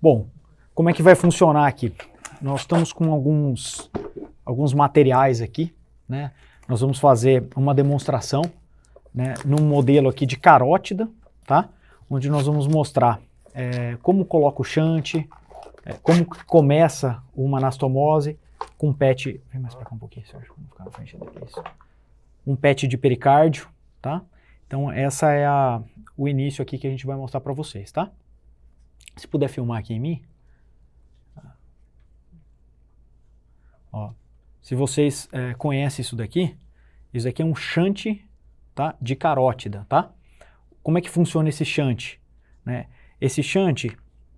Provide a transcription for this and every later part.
Bom, como é que vai funcionar aqui? Nós estamos com alguns materiais aqui, né? Nós vamos fazer uma demonstração, né, num modelo aqui de carótida, tá? Onde nós vamos mostrar como coloca o shunt, como começa uma anastomose com PET. Vem mais para cá um pouquinho, Sérgio, vamos ficar na frente dele, isso. Um PET de pericárdio, tá? Então essa é o início aqui que a gente vai mostrar para vocês, tá? Se puder filmar aqui em mim. Ó, se vocês conhecem isso daqui é um shunt, tá, de carótida, tá? Como é que funciona esse shunt? Né? Esse shunt,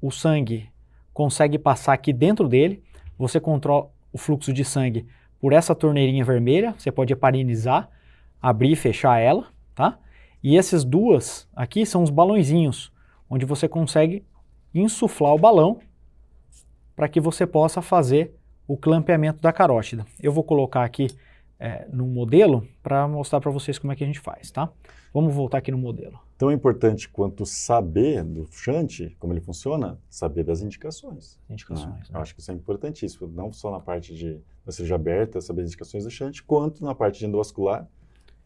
o sangue consegue passar aqui dentro dele, você controla o fluxo de sangue por essa torneirinha vermelha, você pode heparinizar, abrir e fechar ela, tá? E essas duas aqui são os balõezinhos, onde você consegue insuflar o balão para que você possa fazer o clampeamento da carótida. Eu vou colocar aqui no modelo para mostrar para vocês como é que a gente faz, tá? Vamos voltar aqui no modelo. Tão importante quanto saber do shunt, como ele funciona, saber das indicações. Indicações. Né? Eu acho que isso é importantíssimo, não só na parte da cirurgia aberta, saber as indicações do shunt, quanto na parte de endovascular,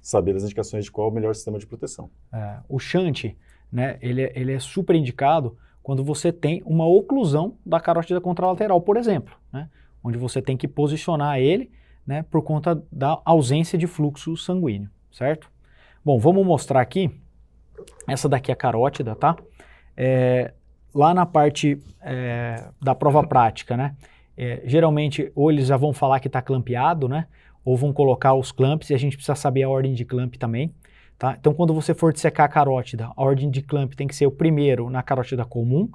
saber as indicações de qual é o melhor sistema de proteção. O shunt, né, ele é super indicado quando você tem uma oclusão da carótida contralateral, por exemplo, né, onde você tem que posicionar ele, né, por conta da ausência de fluxo sanguíneo, certo? Bom, vamos mostrar aqui, essa daqui é a carótida, tá? Lá na parte da prova prática, né, geralmente ou eles já vão falar que está clampeado, né, ou vão colocar os clamps e a gente precisa saber a ordem de clamp também. Tá? Então, quando você for dissecar a carótida, a ordem de clamp tem que ser o primeiro na carótida comum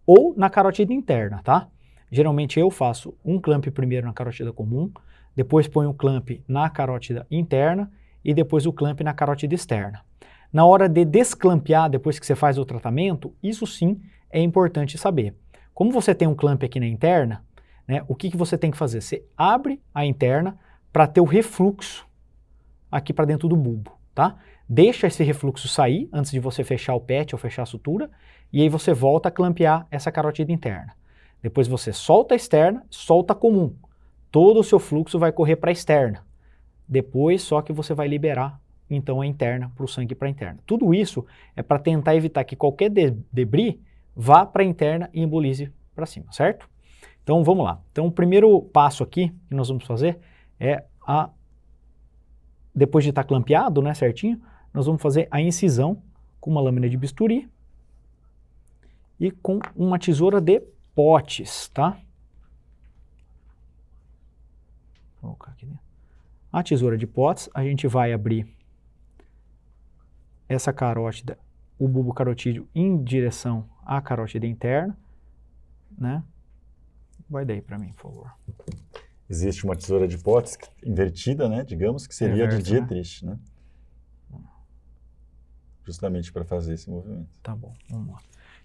ou na carótida interna, tá? Geralmente eu faço um clamp primeiro na carótida comum, depois ponho o clamp na carótida interna e depois o clamp na carótida externa. Na hora de desclampear, depois que você faz o tratamento, isso sim é importante saber. Como você tem um clamp aqui na interna, né, o que você tem que fazer? Você abre a interna para ter o refluxo aqui para dentro do bulbo, tá? Deixa esse refluxo sair antes de você fechar o PET ou fechar a sutura, e aí você volta a clampear essa carótida interna. Depois você solta a externa, solta a comum. Todo o seu fluxo vai correr para a externa. Depois só que você vai liberar então a interna para o sangue para a interna. Tudo isso é para tentar evitar que qualquer debris vá para a interna e embolize para cima, certo? Então vamos lá. Então o primeiro passo aqui que nós vamos fazer é depois de estar clampeado, né, certinho, nós vamos fazer a incisão com uma lâmina de bisturi e com uma tesoura de potes, tá? Vou colocar aqui dentro. A tesoura de potes, a gente vai abrir essa carótida, o bulbo carotídeo em direção à carótida interna, né? Vai daí para mim, por favor. Existe uma tesoura de potes invertida, né, digamos, que seria Reverso, de Dietrich, né? Justamente para fazer esse movimento. Tá bom, vamos lá.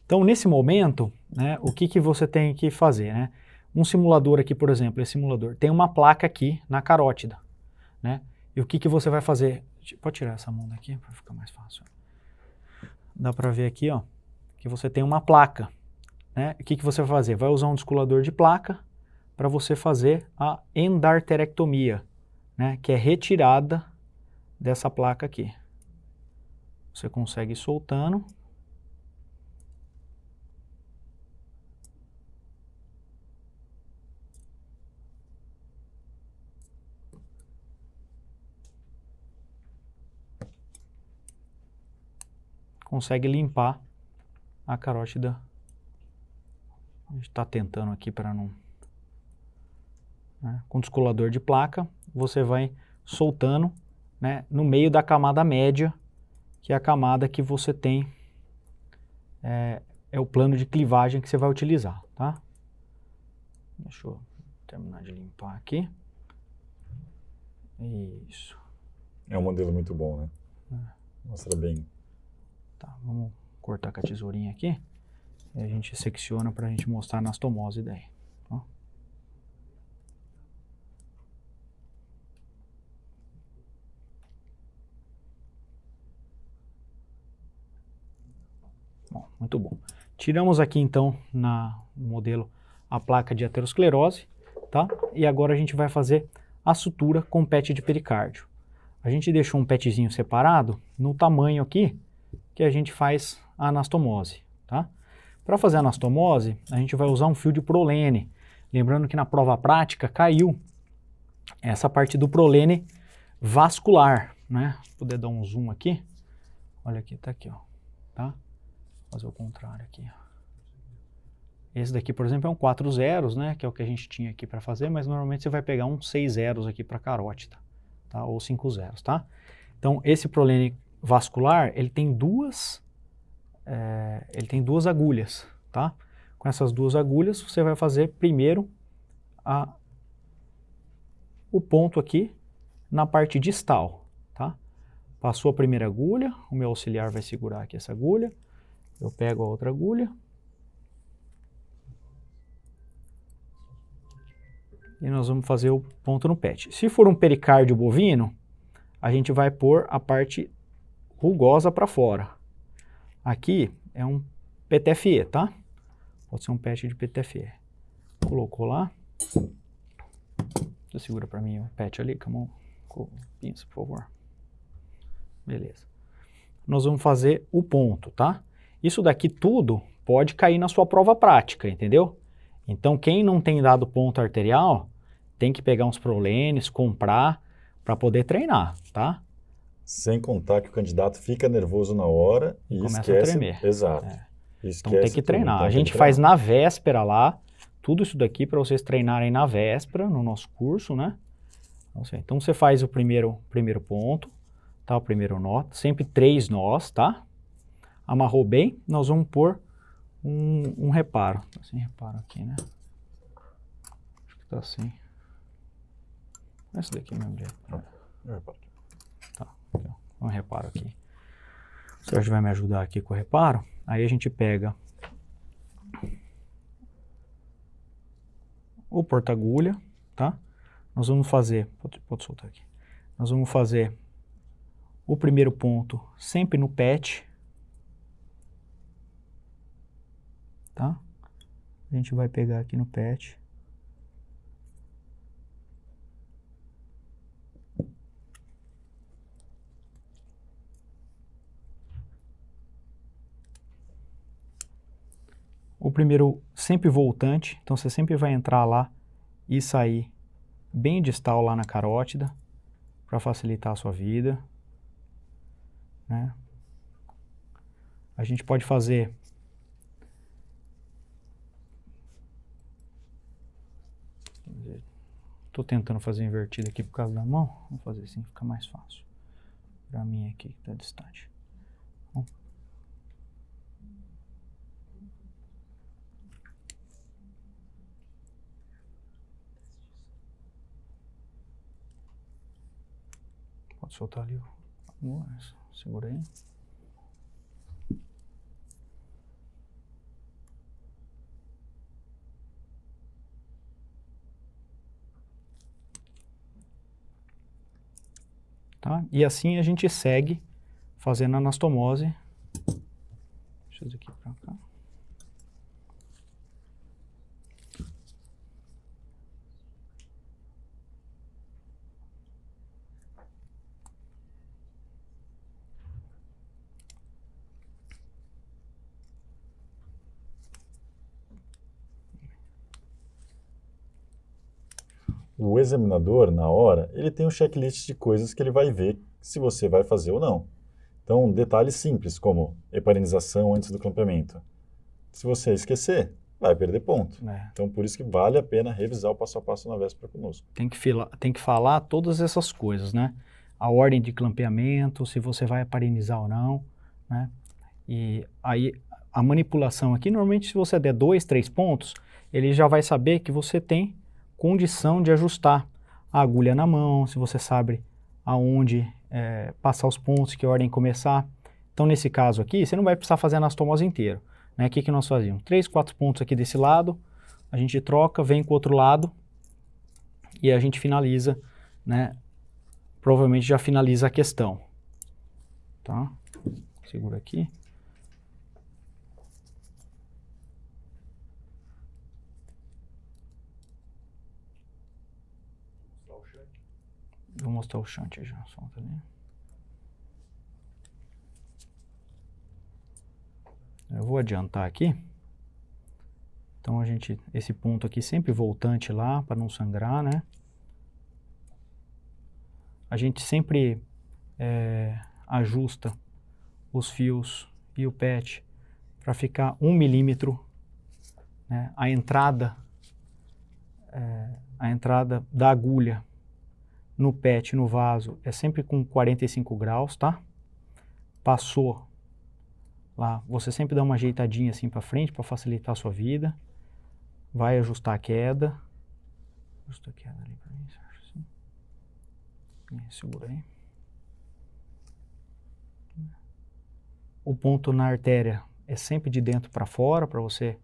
Então, nesse momento, né, o que você tem que fazer, né? Um simulador aqui, por exemplo, esse simulador, tem uma placa aqui na carótida, né? E o que você vai fazer? Pode tirar essa mão daqui para ficar mais fácil. Dá para ver aqui, ó, que você tem uma placa, né? O que você vai fazer? Vai usar um descolador de placa para você fazer a endarterectomia, né? Que é retirada dessa placa aqui. Você consegue ir soltando. Consegue limpar a carótida. A gente está tentando aqui para não... Né? Com descolador de placa, você vai soltando, né, no meio da camada média, que é a camada que você tem, é o plano de clivagem que você vai utilizar, tá? Deixa eu terminar de limpar aqui. Isso. É um modelo muito bom, né? Mostra bem. Tá, vamos cortar com a tesourinha aqui. E a gente secciona para a gente mostrar a anastomose daí. Tá? Bom, muito bom. Tiramos aqui então no modelo a placa de aterosclerose, tá? E agora a gente vai fazer a sutura com PET de pericárdio. A gente deixou um PETzinho separado no tamanho aqui que a gente faz a anastomose, tá? Para fazer a anastomose, a gente vai usar um fio de prolene. Lembrando que na prova prática caiu essa parte do prolene vascular, né? Se puder dar um zoom aqui. Olha aqui, tá aqui, ó, tá? Vou fazer o contrário aqui, ó. Esse daqui, por exemplo, é um 4 zeros, né? Que é o que a gente tinha aqui para fazer, mas normalmente você vai pegar um 6 zeros aqui para carótida, tá? Ou 5 zeros, tá? Então, esse prolene vascular, ele tem duas agulhas, tá? Com essas duas agulhas, você vai fazer primeiro o ponto aqui na parte distal, tá? Passou a primeira agulha, o meu auxiliar vai segurar aqui essa agulha, eu pego a outra agulha e nós vamos fazer o ponto no PET. Se for um pericárdio bovino, a gente vai pôr a parte rugosa para fora. Aqui é um PTFE, tá? Pode ser um PET de PTFE. Colocou lá. Você segura para mim o PET ali, com a mão, com o pinça, por favor. Beleza. Nós vamos fazer o ponto, tá? Isso daqui tudo pode cair na sua prova prática, entendeu? Então, quem não tem dado ponto arterial, tem que pegar uns prolenes, comprar, para poder treinar, tá? Sem contar que o candidato fica nervoso na hora e começa esquece. a tremer. Exato. Então tem que treinar. Então, a gente faz na véspera lá, tudo isso daqui para vocês treinarem na véspera, no nosso curso, né? Então você faz o primeiro ponto, tá? O primeiro nó, sempre 3 nós, tá? Amarrou bem, nós vamos pôr um reparo. Assim, reparo aqui, né? Acho que tá assim. Esse daqui mesmo jeito. Tá, aqui, ó. Um reparo aqui. O Sérgio vai me ajudar aqui com o reparo. Aí a gente pega o porta-agulha, tá? Nós vamos fazer, pode soltar aqui. Nós vamos fazer o primeiro ponto sempre no PET, tá? A gente vai pegar aqui no PET. O primeiro sempre voltante, então você sempre vai entrar lá e sair bem distal lá na carótida para facilitar a sua vida, né? A gente pode fazer estou tentando fazer invertido aqui por causa da mão, vou fazer assim, fica mais fácil para mim aqui que está distante. Pode soltar ali o... Segura aí. Tá? E assim a gente segue fazendo a anastomose. Deixa eu ver aqui pra cá. O examinador, na hora, ele tem um checklist de coisas que ele vai ver se você vai fazer ou não. Então, detalhes simples, como heparinização antes do clampeamento. Se você esquecer, vai perder ponto. Então, por isso que vale a pena revisar o passo a passo na véspera conosco. Tem que falar todas essas coisas, né? A ordem de clampeamento, se você vai heparinizar ou não, né? E aí, a manipulação aqui, normalmente se você der 2, 3 pontos, ele já vai saber que você tem condição de ajustar a agulha na mão, se você sabe aonde passar os pontos, que ordem começar. Então, nesse caso aqui, você não vai precisar fazer a anastomose inteiro, né? O que nós fazíamos? 3, 4 pontos aqui desse lado, a gente troca, vem com o outro lado e a gente finaliza, né? Provavelmente já finaliza a questão, tá? Segura aqui. Vou mostrar o shunt já, solta ali. Eu vou adiantar aqui. Então esse ponto aqui sempre voltante lá, para não sangrar, né? A gente sempre ajusta os fios e o PET para ficar 1 milímetro, né? A entrada da agulha no PET, no vaso, é sempre com 45 graus, tá? Passou lá, você sempre dá uma ajeitadinha assim para frente para facilitar a sua vida. Vai ajustar a queda. Ajusta a queda ali para mim, assim. Segura aí. O ponto na artéria é sempre de dentro para fora, para você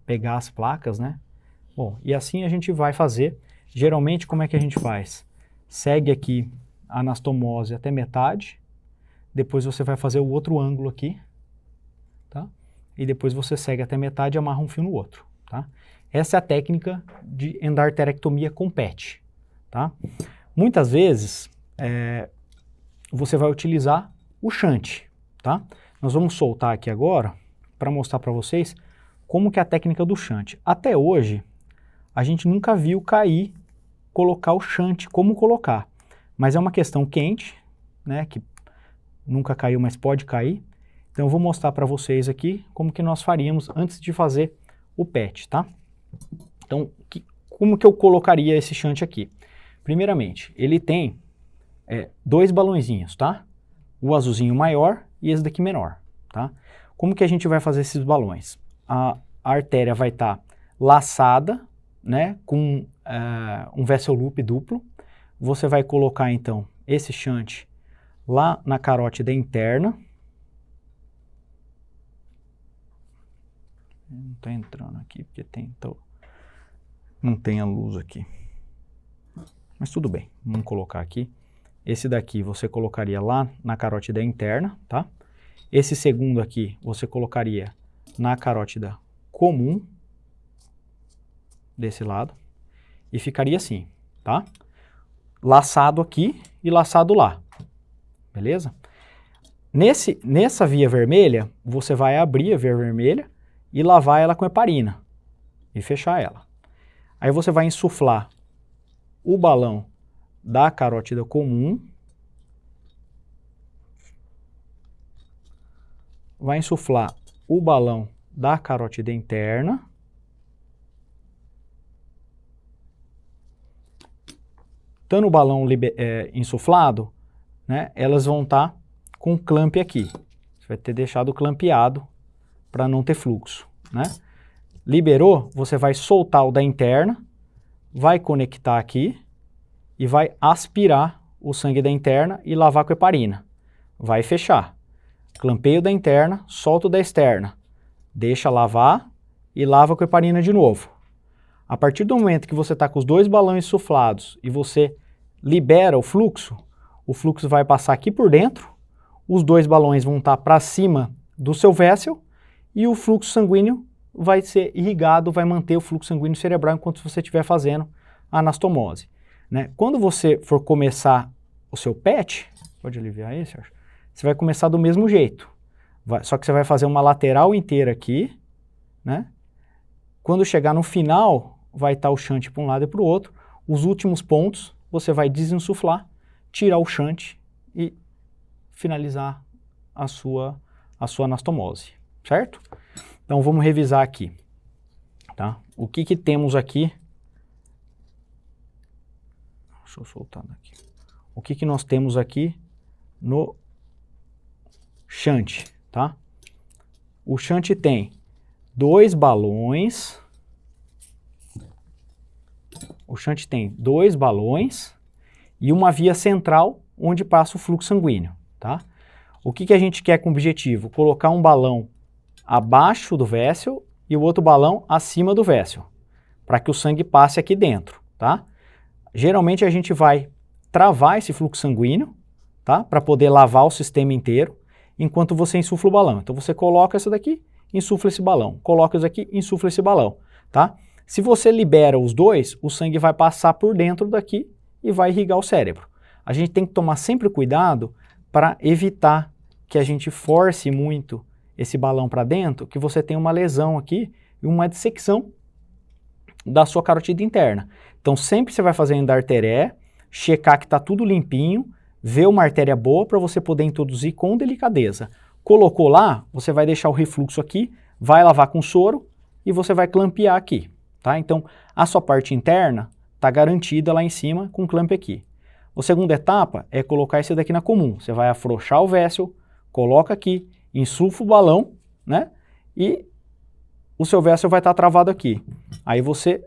pegar as placas, né? Bom, e assim a gente vai fazer. Geralmente, como é que a gente faz? Segue aqui a anastomose até metade, depois você vai fazer o outro ângulo aqui, tá? E depois você segue até metade e amarra um fio no outro, tá? Essa é a técnica de endarterectomia com PET, tá? Muitas vezes, você vai utilizar o shunt, tá? Nós vamos soltar aqui agora para mostrar para vocês como que é a técnica do shunt. Até hoje, a gente nunca viu cair, colocar o shunt, como colocar. Mas é uma questão quente, né, que nunca caiu, mas pode cair. Então eu vou mostrar para vocês aqui como que nós faríamos antes de fazer o PET, tá? Então, como que eu colocaria esse shunt aqui? Primeiramente, ele tem 2 balõezinhos, tá? O azulzinho maior e esse daqui menor, tá? Como que a gente vai fazer esses balões? A artéria vai estar laçada, né, com um vessel loop duplo. Você vai colocar, então, esse shunt lá na carótida interna. Não está entrando aqui, porque não tem a luz aqui. Mas tudo bem, vamos colocar aqui. Esse daqui você colocaria lá na carótida interna, tá? Esse segundo aqui você colocaria na carótida comum, desse lado, e ficaria assim, tá? Laçado aqui e laçado lá, beleza? Nessa via vermelha, você vai abrir a via vermelha e lavar ela com heparina e fechar ela. Aí você vai insuflar o balão da carótida comum, vai insuflar o balão da carótida interna, estando o balão insuflado, né, elas vão estar com clamp aqui. Você vai ter deixado clampeado para não ter fluxo, né? Liberou, você vai soltar o da interna, vai conectar aqui e vai aspirar o sangue da interna e lavar com heparina. Vai fechar. Clampeio da interna, solta o da externa. Deixa lavar e lava com heparina de novo. A partir do momento que você está com os 2 balões insuflados e você libera o fluxo vai passar aqui por dentro, os 2 balões vão estar para cima do seu vessel e o fluxo sanguíneo vai ser irrigado, vai manter o fluxo sanguíneo cerebral enquanto você estiver fazendo a anastomose, né? Quando você for começar o seu PET, pode aliviar aí, Sérgio? Você vai começar do mesmo jeito, só que você vai fazer uma lateral inteira aqui, né? Quando chegar no final, vai estar o shunt para um lado e para o outro. Os últimos pontos, você vai desinsuflar, tirar o shunt e finalizar a sua anastomose, certo? Então vamos revisar aqui, tá? O que temos aqui? Deixa eu soltar daqui. O que nós temos aqui no shunt, tá? O shunt tem 2 balões. O shunt tem 2 balões e uma via central onde passa o fluxo sanguíneo, tá? O que a gente quer com o objetivo? Colocar um balão abaixo do vessel e o outro balão acima do vessel, para que o sangue passe aqui dentro, tá? Geralmente a gente vai travar esse fluxo sanguíneo, tá? Para poder lavar o sistema inteiro, enquanto você insufla o balão. Então você coloca essa daqui, insufla esse balão. Coloca isso aqui, insufla esse balão, tá? Se você libera os 2, o sangue vai passar por dentro daqui e vai irrigar o cérebro. A gente tem que tomar sempre cuidado para evitar que a gente force muito esse balão para dentro, que você tem uma lesão aqui e uma dissecção da sua carótida interna. Então sempre você vai fazer endarteré, checar que está tudo limpinho, ver uma artéria boa para você poder introduzir com delicadeza. Colocou lá, você vai deixar o refluxo aqui, vai lavar com soro e você vai clampear aqui, tá? Então a sua parte interna está garantida lá em cima com clamp aqui. A segunda etapa é colocar esse daqui na comum. Você vai afrouxar o vessel, coloca aqui, insufla o balão, né? E o seu vessel vai estar travado aqui. Aí você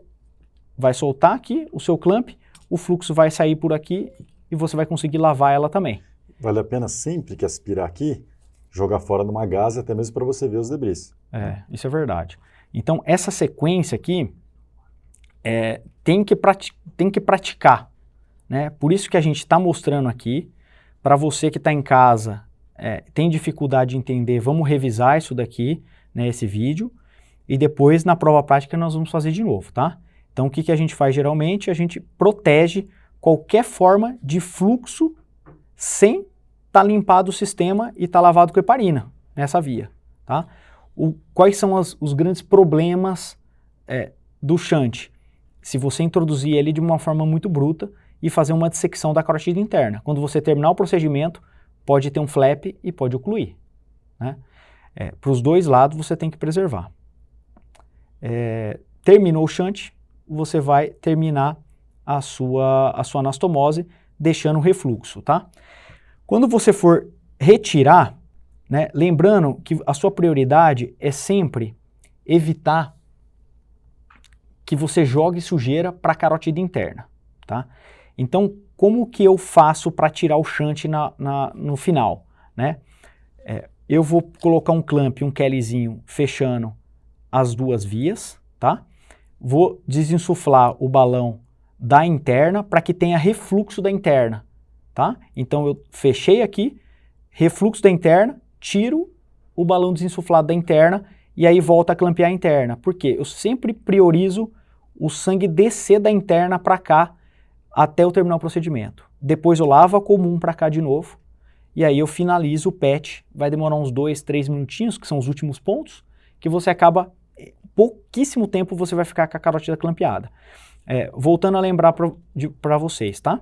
vai soltar aqui o seu clamp, o fluxo vai sair por aqui e você vai conseguir lavar ela também. Vale a pena sempre que aspirar aqui, jogar fora numa gaze, até mesmo para você ver os debris. Isso é verdade. Então essa sequência aqui tem que praticar, né? Por isso que a gente está mostrando aqui, para você que está em casa, tem dificuldade de entender, vamos revisar isso daqui, né, esse vídeo, e depois na prova prática nós vamos fazer de novo, tá? Então o que a gente faz geralmente? A gente protege qualquer forma de fluxo sem estar limpado o sistema e estar lavado com heparina nessa via, tá? Quais são os grandes problemas do shunt? Se você introduzir ele de uma forma muito bruta e fazer uma dissecção da carótida interna. Quando você terminar o procedimento, pode ter um flap e pode ocluir, né? Para os dois lados você tem que preservar. Terminou o shunt, você vai terminar a sua anastomose, deixando o refluxo, tá? Quando você for retirar, né, lembrando que a sua prioridade é sempre evitar que você jogue sujeira para a carótida interna, tá? Então, como que eu faço para tirar o shunt no final, né? Eu vou colocar um clamp, um Kellyzinho fechando as duas vias, tá? Vou desinsuflar o balão da interna para que tenha refluxo da interna, tá? Então eu fechei aqui, refluxo da interna, tiro o balão desinsuflado da interna e aí volta a clampear a interna. Por quê? Eu sempre priorizo o sangue descer da interna para cá até eu terminar o procedimento. Depois eu lavo a comum para cá de novo e aí eu finalizo o PET. Vai demorar uns 2, 3 minutinhos, que são os últimos pontos, que você acaba, pouquíssimo tempo você vai ficar com a carótida clampeada. Voltando a lembrar para vocês, tá?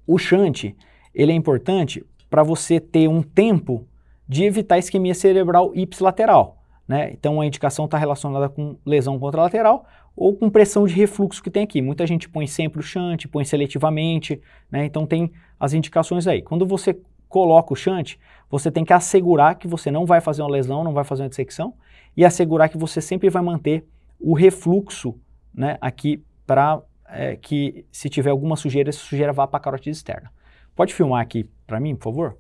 O shunt, ele é importante para você ter um tempo de evitar isquemia cerebral ipsilateral, né? Então a indicação está relacionada com lesão contralateral ou com pressão de refluxo que tem aqui. Muita gente põe sempre o shunt, põe seletivamente, né? Então tem as indicações aí. Quando você coloca o shunt, você tem que assegurar que você não vai fazer uma lesão, não vai fazer uma dissecção e assegurar que você sempre vai manter o refluxo, né, aqui para que se tiver alguma sujeira, essa sujeira vá para a carótida externa. Pode filmar aqui para mim, por favor?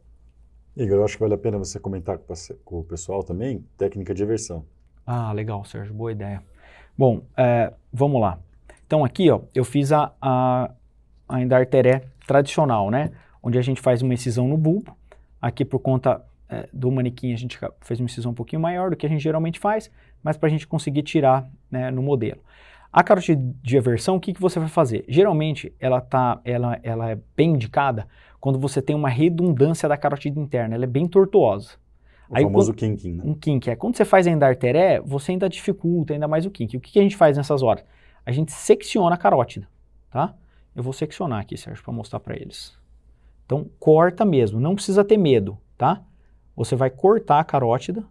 Igor, eu acho que vale a pena você comentar com o pessoal também, técnica de eversão. Ah, legal, Sérgio, boa ideia. Bom, vamos lá. Então aqui, ó, eu fiz a endarteré tradicional, né? Onde a gente faz uma incisão no bulbo. Aqui por conta do manequim a gente fez uma incisão um pouquinho maior do que a gente geralmente faz, mas para a gente conseguir tirar, né, no modelo. A carótida de eversão, o que você vai fazer? Geralmente ela é bem indicada quando você tem uma redundância da carótida interna, ela é bem tortuosa. O famoso kinking, né? Um kink. Quando você faz a endarteré, você ainda dificulta ainda mais o kink. O que a gente faz nessas horas? A gente secciona a carótida, tá? Eu vou seccionar aqui, Sérgio, para mostrar para eles. Então, corta mesmo, não precisa ter medo, tá? Você vai cortar a carótida.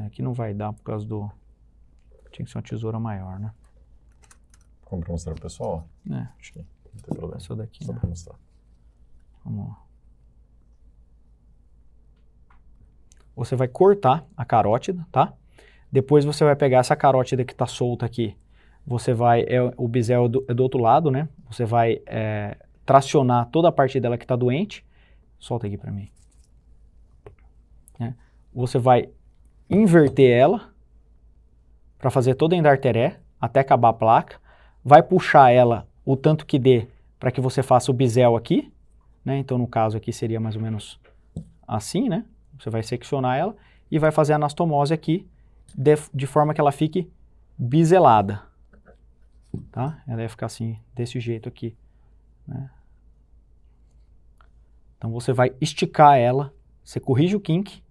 Aqui não vai dar por causa do... Tinha que ser uma tesoura maior, né? Como para mostrar para o pessoal? Acho que não tem problema. Essa daqui, só né? para mostrar. Vamos lá. Você vai cortar a carótida, tá? Depois você vai pegar essa carótida que está solta aqui. Você vai... o bisel é do outro lado, né? Você vai tracionar toda a parte dela que está doente. Solta aqui para mim. Você vai inverter ela para fazer toda a endarteré até acabar a placa. Vai puxar ela o tanto que dê para que você faça o bisel aqui, né? Então no caso aqui seria mais ou menos assim, né? Você vai seccionar ela e vai fazer a anastomose aqui de forma que ela fique biselada. tá? Ela ia ficar assim, desse jeito aqui, né? Então você vai esticar ela, você corrige o kink,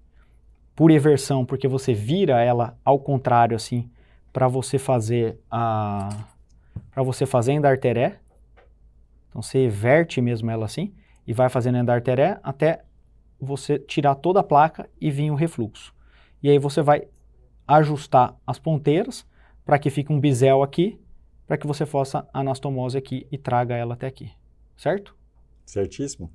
por eversão, porque você vira ela ao contrário assim, para você fazer endarteré. Então você everte mesmo ela assim, e vai fazendo endarteré até você tirar toda a placa e vir o refluxo. E aí você vai ajustar as ponteiras para que fique um bisel aqui, para que você faça a anastomose aqui e traga ela até aqui, certo? Certíssimo.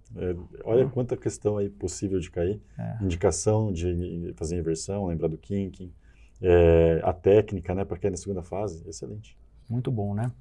Olha quanta questão aí possível de cair. Indicação de fazer inversão, lembrar do kinking, a técnica, né, para cair na segunda fase, excelente. Muito bom, né?